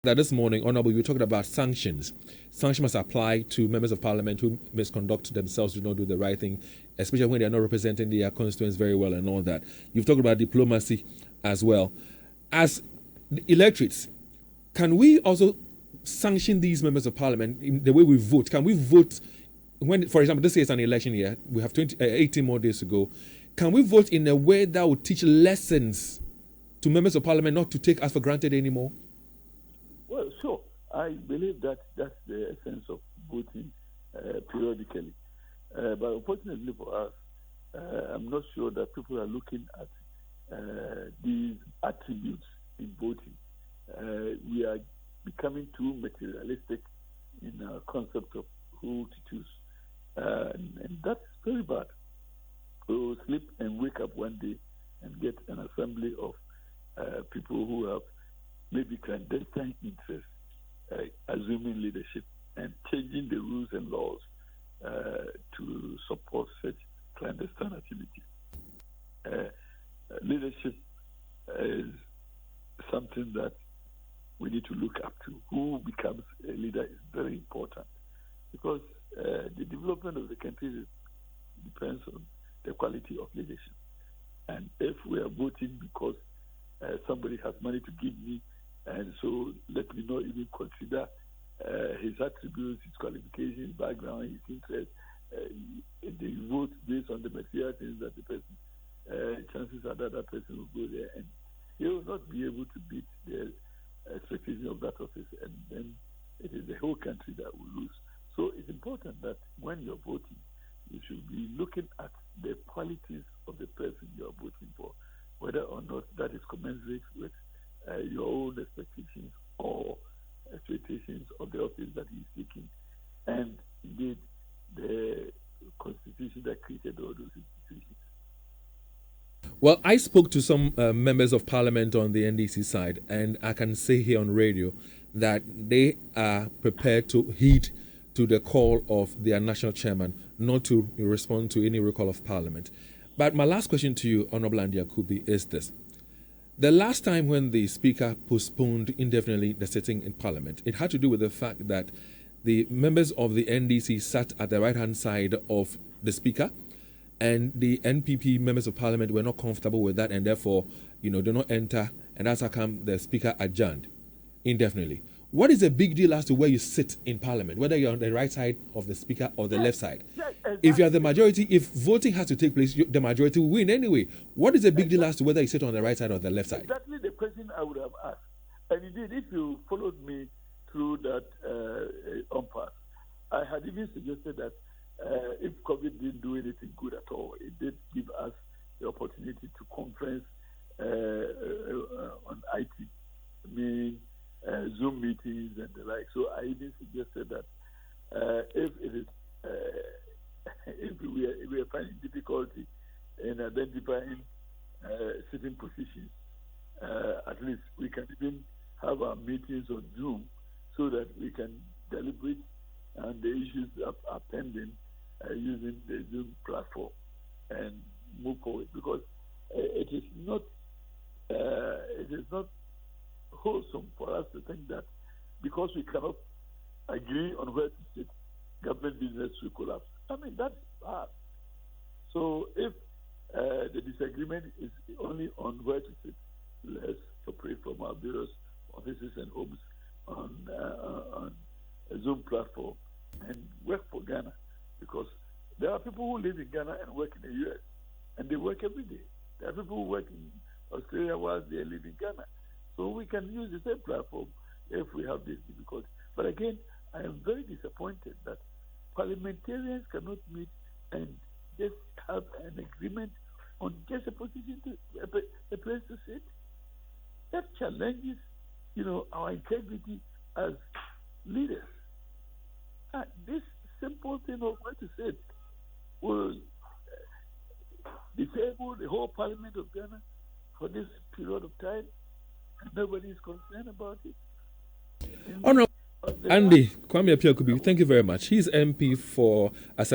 that this morning, Honourable, you talked about sanctions. Sanctions must apply to members of parliament who misconduct themselves, do not do the right thing, especially when they are not representing their constituents very well and all that. You've talked about diplomacy as well. As the electorates, can we also sanction these members of parliament in the way we vote? Can we vote when, for example, this is an election year, we have 18 more days to go. Can we vote in a way that will teach lessons to members of parliament not to take us for granted anymore? Well, sure. I believe that that's the essence of voting periodically. But unfortunately for us, I'm not sure that people are looking at these attributes in voting. We are becoming too materialistic in our concept of who to choose. And that's very bad. We will sleep and wake up one day and get an assembly of people who have maybe clandestine interests, assuming leadership and changing the rules and laws to support such clandestine activity. Leadership is something that we need to look up to. Who becomes a leader is very important because the development of the country depends on the quality of leadership. And if we are voting because somebody has money to give me, and so let me not even consider his attributes, his qualifications, his background, his interests. They vote based on the material things that the person, chances are that person will go there and he will not be able to beat the expectation of that office, and then it is the whole country that will lose. So it's important that when you're voting, you should be looking at the qualities of the person you're voting for, whether or not that is commensurate with your own expectations or expectations of the office that he's seeking, and indeed the constitution that created all those institutions. Well, I spoke to some members of parliament on the NDC side, and I can say here on radio that they are prepared to heed to the call of their national chairman not to respond to any recall of parliament. But my last question to you, Honourable Andy Akubi, is this. The last time when the Speaker postponed indefinitely the sitting in Parliament, it had to do with the fact that the members of the NDC sat at the right-hand side of the Speaker, and the NPP members of Parliament were not comfortable with that, and therefore, did not enter, and that's how come the Speaker adjourned indefinitely. What is the big deal as to where you sit in Parliament, whether you're on the right side of the Speaker or the left side? Exactly. If you are the majority, if voting has to take place, the majority will win anyway. What is the big deal as to whether you sit on the right side or the left side? Exactly the question I would have asked. And indeed, if you followed me through that impasse, I had even suggested that if COVID didn't do anything good at all, it did give us the opportunity to conference on IT, Zoom meetings and the like. So I even suggested that if it is if we are finding difficulty in identifying sitting positions, at least we can even have our meetings on Zoom so that we can deliberate on the issues that are pending using the Zoom platform and move forward, because it is not wholesome for us to think that because we cannot agree on where to sit, government business will collapse. I mean, that's bad. So if the disagreement is only on where to sit, let's separate from our various offices and homes on a Zoom platform and work for Ghana, because there are people who live in Ghana and work in the U.S. and they work every day. There are people who work in Australia while they live in Ghana. So we can use the same platform if we have this difficulty. But again, I am very disappointed that parliamentarians cannot meet and just have an agreement on just a position to a place to sit. That challenges, our integrity as leaders. This simple thing of where to sit will disable the whole Parliament of Ghana for this period of time, and nobody is concerned about it. Honourable Andy Kwame Appiah-Kubi, thank you very much. He's MP for Asante.